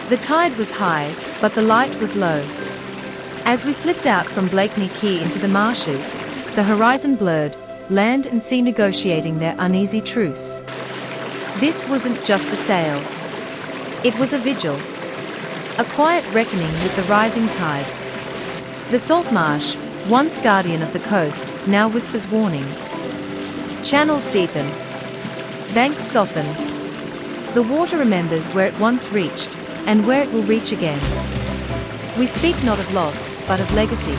The tide was high, but the light was low. As we slipped out from Blakeney Quay into the marshes, the horizon blurred, land and sea negotiating their uneasy truce. This wasn't just a sail. It was a vigil. A quiet reckoning with the rising tide. The salt marsh, once guardian of the coast, now whispers warnings. Channels deepen. Banks soften. The water remembers where it once reached, and where it will reach again. We speak not of loss, but of legacy.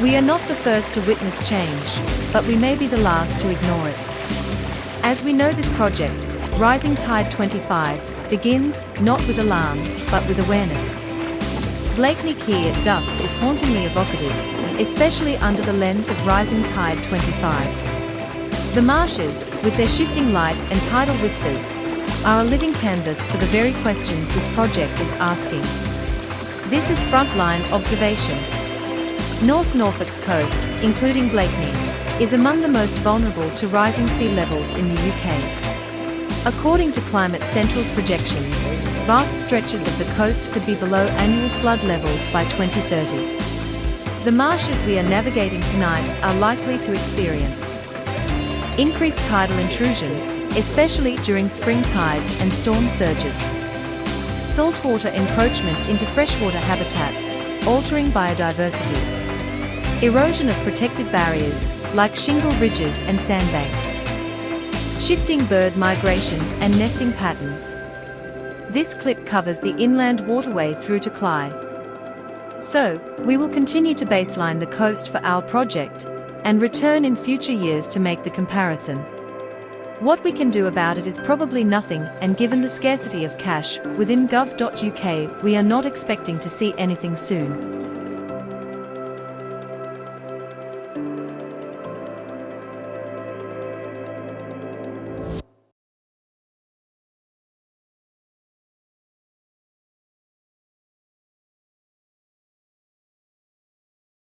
We are not the first to witness change, but we may be the last to ignore it. As we know, this project, Rising Tide 25, begins, not with alarm, but with awareness. Blakeney Quay at dusk is hauntingly evocative, especially under the lens of Rising Tide 25. The marshes, with their shifting light and tidal whispers, are a living canvas for the very questions this project is asking. This is frontline observation. North Norfolk's coast, including Blakeney, is among the most vulnerable to rising sea levels in the UK. According to Climate Central's projections, vast stretches of the coast could be below annual flood levels by 2030. The marshes we are navigating tonight are likely to experience increased tidal intrusion, especially during spring tides and storm surges. Saltwater encroachment into freshwater habitats, altering biodiversity. Erosion of protected barriers, like shingle ridges and sandbanks. Shifting bird migration and nesting patterns. This clip covers the inland waterway through to Cley. So, we will continue to baseline the coast for our project, and return in future years to make the comparison. What we can do about it is probably nothing, and given the scarcity of cash within gov.uk, we are not expecting to see anything soon.